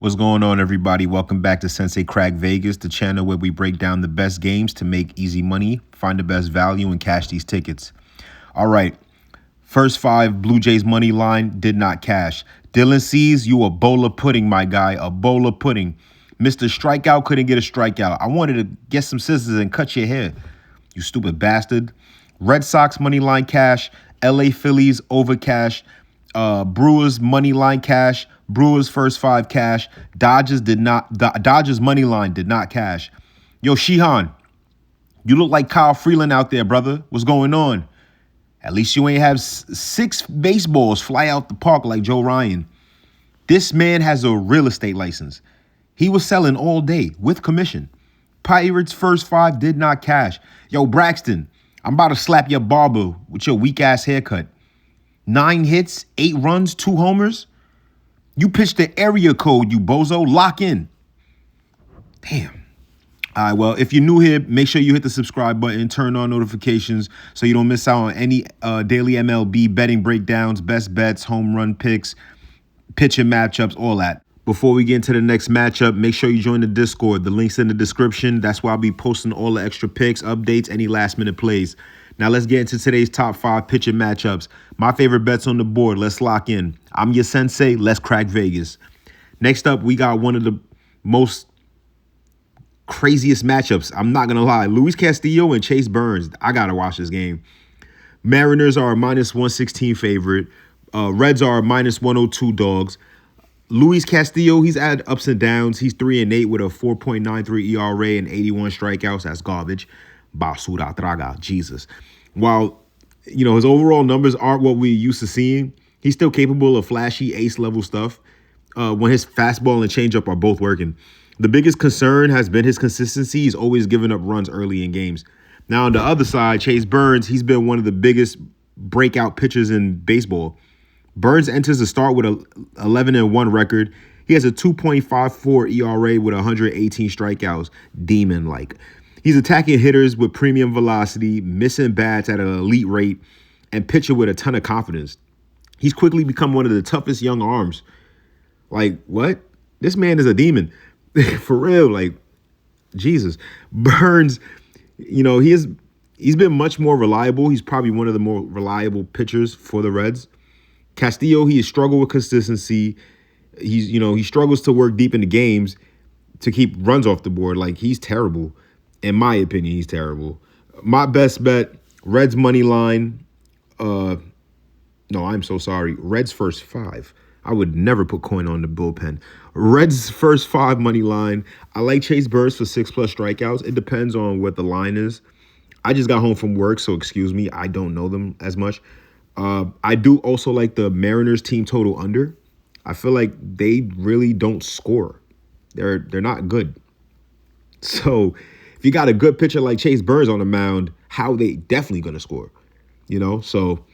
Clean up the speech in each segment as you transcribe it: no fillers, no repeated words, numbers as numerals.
What's going on, everybody? Welcome back to Sensei Cracked Vegas, the channel where we break down the best games to make easy money, find the best value, and cash these tickets. All right, first five, Blue Jays money line did not cash. Dylan Cease, you a bowl of pudding, my guy, a bowl of pudding. Mr. Strikeout couldn't get a strikeout. I wanted to get some scissors and cut your hair, you stupid bastard. Red Sox money line cash, LA Phillies over cash, Brewers money line cash, Brewers first five cash, Dodgers money line did not cash. Yo, Sheehan, you look like Kyle Freeland out there, brother. What's going on? At least you ain't have six baseballs fly out the park like Joe Ryan. This man has a real estate license. He was selling all day with commission. Pirates first five did not cash. Yo, Braxton, I'm about to slap your barber with your weak ass haircut. 9 hits, 8 runs, 2 homers. You pitched the area code, you bozo. Lock in. Damn. All right, well, if you're new here, make sure you hit the subscribe button, turn on notifications so you don't miss out on any daily MLB betting breakdowns, best bets, home run picks, pitcher matchups, all that. Before we get into the next matchup, make sure you join the Discord. The link's in the description. That's where I'll be posting all the extra picks, updates, any last-minute plays. Now let's get into today's top 5 pitcher matchups. My favorite bets on the board. Let's lock in. I'm your sensei. Let's crack Vegas. Next up, we got one of the most craziest matchups. I'm not going to lie. Luis Castillo and Chase Burns. I got to watch this game. Mariners are a minus 116 favorite. Reds are a minus 102 dogs. Luis Castillo, he's had ups and downs. He's 3-8 with a 4.93 ERA and 81 strikeouts. That's garbage. Basura traga, Jesus. While, his overall numbers aren't what we're used to seeing, he's still capable of flashy ace-level stuff when his fastball and changeup are both working. The biggest concern has been his consistency. He's always giving up runs early in games. Now, on the other side, Chase Burns, he's been one of the biggest breakout pitchers in baseball. Burns enters the start with a 11-1 record. He has a 2.54 ERA with 118 strikeouts, demon-like. He's attacking hitters with premium velocity, missing bats at an elite rate, and pitching with a ton of confidence. He's quickly become one of the toughest young arms. Like, what? This man is a demon. For real, like, Jesus. Burns, he's been much more reliable. He's probably one of the more reliable pitchers for the Reds. Castillo, he has struggled with consistency. He struggles to work deep into games to keep runs off the board. Like, he's terrible. In my opinion, he's terrible. My best bet, Reds money line. No, I'm so sorry. Reds first 5. I would never put coin on the bullpen. Reds first 5 money line. I like Chase Burns for 6+ strikeouts. It depends on what the line is. I just got home from work, so excuse me. I don't know them as much. I do also like the Mariners team total under. I feel like they really don't score. They're not good. So if you got a good pitcher like Chase Burns on the mound, how they definitely going to score, So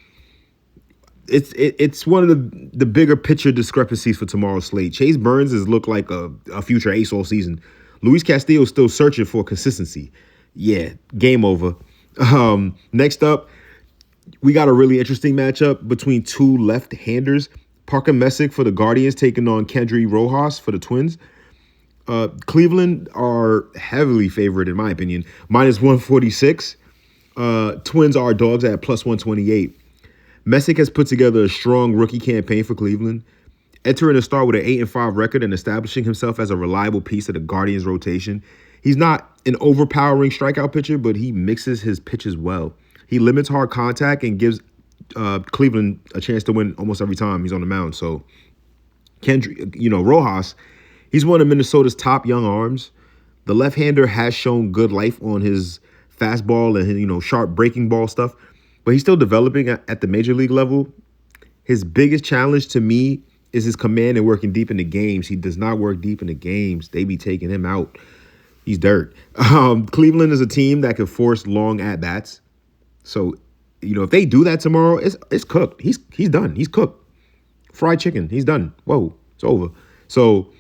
it's one of the bigger pitcher discrepancies for tomorrow's slate. Chase Burns has looked like a future ace all season. Luis Castillo is still searching for consistency. Yeah, game over. Next up, we got a really interesting matchup between 2 left-handers. Parker Messick for the Guardians taking on Kendry Rojas for the Twins. Cleveland are heavily favored, in my opinion, minus 146. Twins are dogs at plus 128. Messick has put together a strong rookie campaign for Cleveland, entering the start with an 8-5 record and establishing himself as a reliable piece of the Guardians rotation. He's not an overpowering strikeout pitcher, but he mixes his pitches well. He limits hard contact and gives Cleveland a chance to win almost every time he's on the mound. So, Rojas, he's one of Minnesota's top young arms. The left-hander has shown good life on his fastball and his, sharp breaking ball stuff, but he's still developing at the major league level. His biggest challenge to me is his command and working deep in the games. He does not work deep in the games. They be taking him out. He's dirt. Cleveland is a team that can force long at-bats. So, if they do that tomorrow, it's cooked. He's done. He's cooked. Fried chicken. He's done. Whoa, it's over. So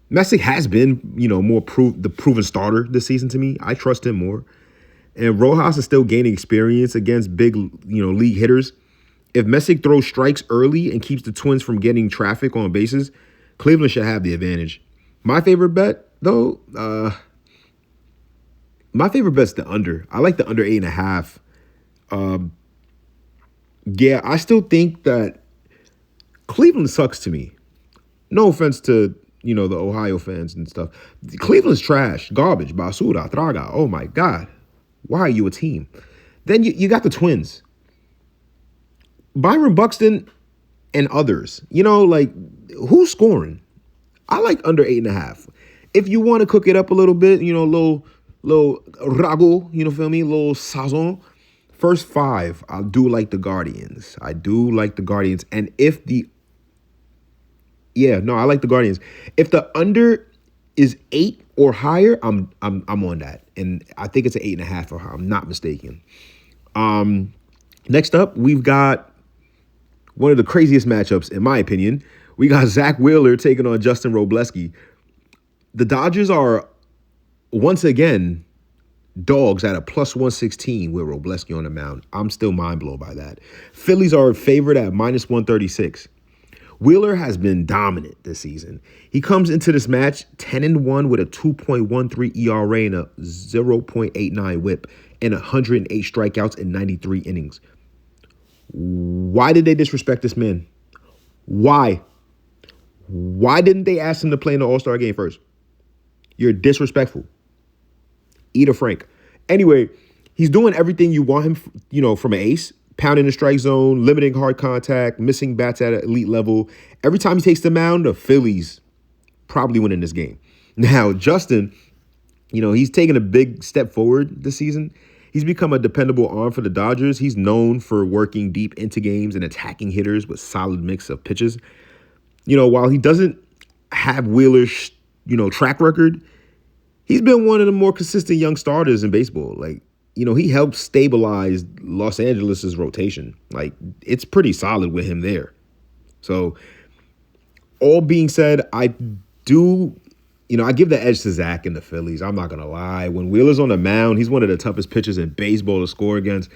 Messick has been, the proven starter this season to me. I trust him more. And Rojas is still gaining experience against big, league hitters. If Messick throws strikes early and keeps the Twins from getting traffic on bases, Cleveland should have the advantage. My favorite bet, though, my favorite bet's the under. I like the under 8.5. Yeah, I still think that Cleveland sucks to me. No offense to, the Ohio fans and stuff. Cleveland's trash, garbage, basura, traga. Oh my God. Why are you a team? Then you got the Twins. Byron Buxton and others. Who's scoring? I like under 8.5. If you want to cook it up a little bit, little rago, feel me? Little sazon. First 5, I do like the Guardians. I like the Guardians. I like the Guardians. If the under is 8 or higher, I'm on that. And I think it's an 8.5 or higher. I'm not mistaken. Next up, we've got one of the craziest matchups, in my opinion. We got Zach Wheeler taking on Justin Robleski. The Dodgers are, once again, dogs at a plus 116 with Robleski on the mound. I'm still mind blown by that. Phillies are favored at minus 136. Wheeler has been dominant this season. He comes into this match 10-1 with a 2.13 ERA and a 0.89 whip and 108 strikeouts in 93 innings. Why did they disrespect this man? Why? Why didn't they ask him to play in the All-Star game first? You're disrespectful. Eat a Frank. Anyway, he's doing everything you want him, from an ace. Pounding the strike zone, limiting hard contact, missing bats at an elite level. Every time he takes the mound, the Phillies probably winning this game. Now, Justin, he's taken a big step forward this season. He's become a dependable arm for the Dodgers. He's known for working deep into games and attacking hitters with solid mix of pitches. While he doesn't have Wheeler's, track record, he's been one of the more consistent young starters in baseball. He helped stabilize Los Angeles' rotation. It's pretty solid with him there. So, all being said, I give the edge to Zach and the Phillies. I'm not going to lie. When Wheeler's on the mound, he's one of the toughest pitchers in baseball to score against.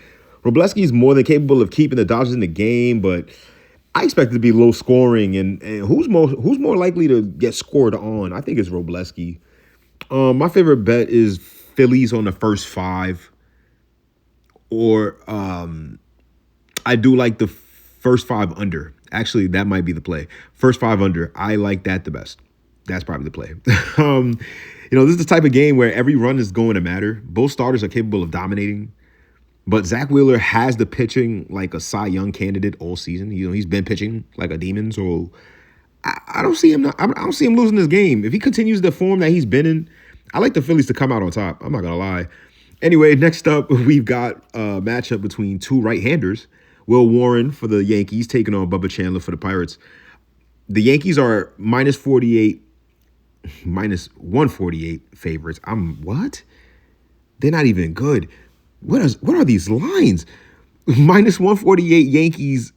Robleski is more than capable of keeping the Dodgers in the game, but I expect it to be low scoring. And who's more likely to get scored on? I think it's Robleski. My favorite bet is Phillies on the first 5. Or I do like the first 5 under. Actually, that might be the play. First 5 under. I like that the best. That's probably the play. This is the type of game where every run is going to matter. Both starters are capable of dominating. But Zach Wheeler has the pitching like a Cy Young candidate all season. He's been pitching like a demon. So I don't see him. I don't see him losing this game. If he continues the form that he's been in, I like the Phillies to come out on top. I'm not going to lie. Anyway, next up, we've got a matchup between 2 right-handers. Will Warren for the Yankees taking on Bubba Chandler for the Pirates. The Yankees are minus 148 favorites. What? They're not even good. What are these lines? Minus 148 Yankees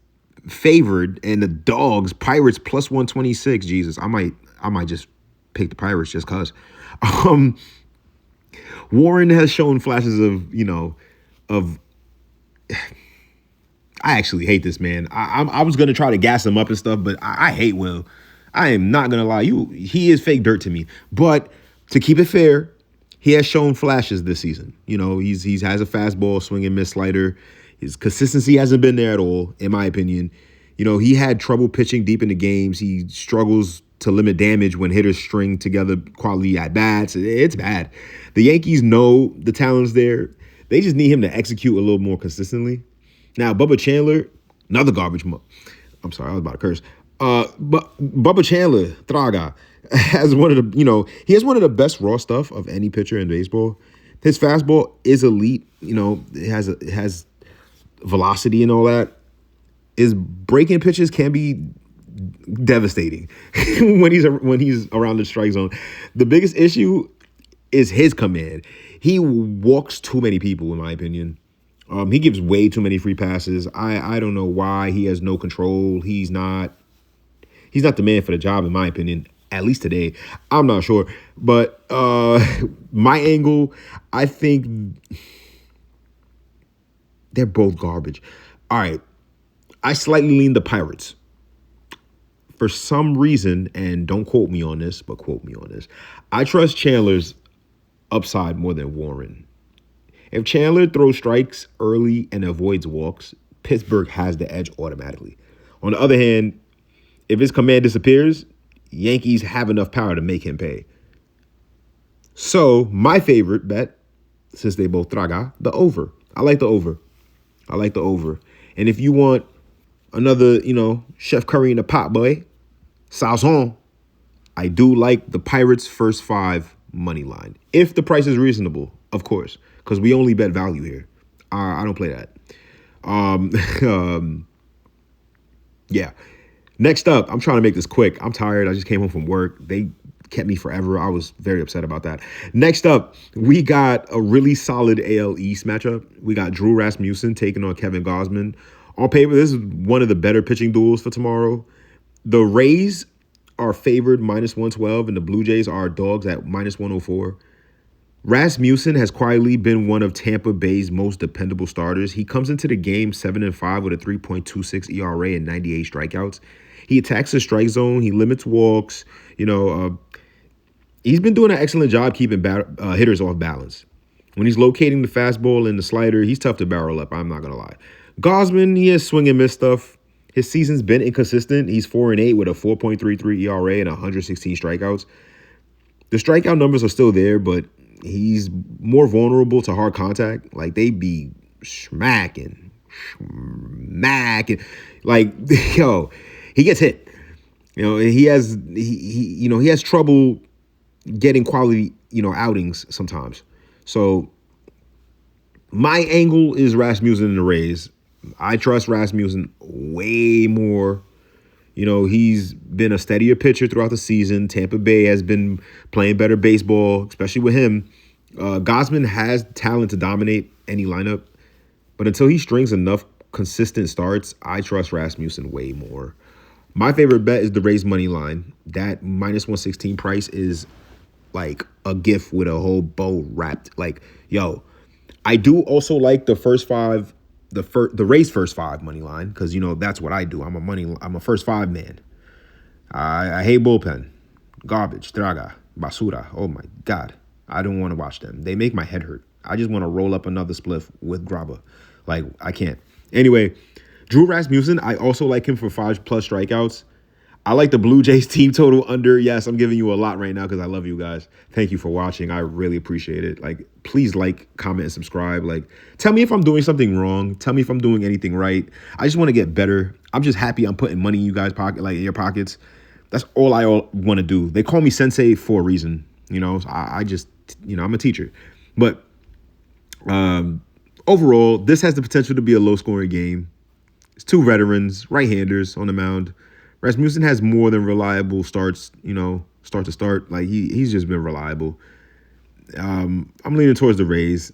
favored and the dogs, Pirates plus 126. Jesus, I might just pick the Pirates just cause. Warren has shown flashes of I actually hate this man. I was gonna try to gas him up and stuff, but I hate Will. I am not gonna lie. He is fake dirt to me. But to keep it fair, he has shown flashes this season. He's has a fastball, swing and miss slider. His consistency hasn't been there at all, in my opinion. He had trouble pitching deep into games. He struggles to limit damage when hitters string together quality at-bats. It's bad. The Yankees know the talent's there. They just need him to execute a little more consistently. Now, Bubba Chandler, another garbage I'm sorry, I was about to curse. But Bubba Chandler, Traga, has one of the best raw stuff of any pitcher in baseball. His fastball is elite. It has velocity and all that. His breaking pitches can be devastating when he's around the strike zone. The biggest issue is his command. He walks too many people, in my opinion. He gives way too many free passes. I don't know why he has no control. He's not the man for the job, in my opinion. At least today, I'm not sure. But my angle, I think they're both garbage. All right, I slightly lean the Pirates. For some reason, and don't quote me on this, but quote me on this, I trust Chandler's upside more than Warren. If Chandler throws strikes early and avoids walks, Pittsburgh has the edge automatically. On the other hand, if his command disappears, Yankees have enough power to make him pay. So my favorite bet, since they both traga, the over. I like the over. I like the over. And if you want another, Chef Curry in the pot, boy, Sazon, I do like the Pirates' first 5 money line. If the price is reasonable, of course, because we only bet value here. I don't play that. Yeah. Next up, I'm trying to make this quick. I'm tired. I just came home from work. They kept me forever. I was very upset about that. Next up, we got a really solid AL East matchup. We got Drew Rasmussen taking on Kevin Gausman. On paper, this is one of the better pitching duels for tomorrow. The Rays are favored -112, and the Blue Jays are dogs at -104. Rasmussen has quietly been one of Tampa Bay's most dependable starters. He comes into the game 7-5 with a 3.26 ERA and 98 strikeouts. He attacks the strike zone. He limits walks. He's been doing an excellent job keeping hitters off balance. When he's locating the fastball and the slider, he's tough to barrel up. I'm not going to lie. Gausman, he has swing and miss stuff. His season's been inconsistent. He's 4-8 with a 4.33 ERA and 116 strikeouts. The strikeout numbers are still there, but he's more vulnerable to hard contact. Like, they be smacking. Like, he gets hit. He has trouble getting quality, outings sometimes. So my angle is Rasmussen and the Rays. I trust Rasmussen way more. He's been a steadier pitcher throughout the season. Tampa Bay has been playing better baseball, especially with him. Gausman has talent to dominate any lineup, but until he strings enough consistent starts, I trust Rasmussen way more. My favorite bet is the Rays money line. That -116 price is like a gift with a whole bow wrapped. Like, I do also like the first 5. The Rays first 5 money line, because that's what I do. I'm a first 5 man. I hate bullpen, garbage, traga, basura. Oh my God, I don't want to watch them. They make my head hurt. I just want to roll up another spliff with grabba. Like, I can't. Anyway, Drew Rasmussen, I also like him for 5+ strikeouts. I like the Blue Jays team total under. Yes, I'm giving you a lot right now because I love you guys. Thank you for watching. I really appreciate it. Like, please like, comment, and subscribe. Like, tell me if I'm doing something wrong. Tell me if I'm doing anything right. I just want to get better. I'm just happy I'm putting money in you guys' pocket, like in your pockets. That's all I want to do. They call me Sensei for a reason. I just, I'm a teacher. But overall, this has the potential to be a low-scoring game. It's 2 veterans, right-handers on the mound. Rasmussen has more than reliable starts, start to start. Like, he's just been reliable. I'm leaning towards the Rays.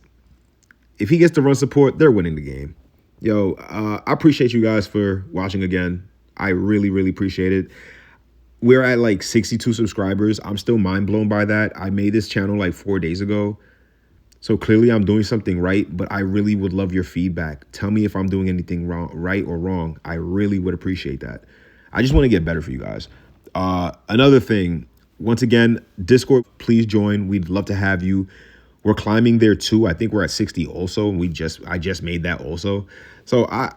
If he gets the run support, they're winning the game. I appreciate you guys for watching again. I really, really appreciate it. We're at like 62 subscribers. I'm still mind blown by that. I made this channel like 4 days ago. So clearly I'm doing something right, but I really would love your feedback. Tell me if I'm doing anything wrong, right or wrong. I really would appreciate that. I just want to get better for you guys. Another thing, once again, Discord, please join. We'd love to have you. We're climbing there too. I think we're at 60 also. I just made that also. So I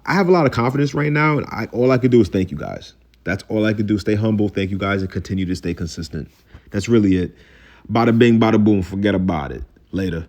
have a lot of confidence right now, and all I could do is thank you guys. That's all I could do. Stay humble. Thank you guys, and continue to stay consistent. That's really it. Bada bing, bada boom. Forget about it. Later.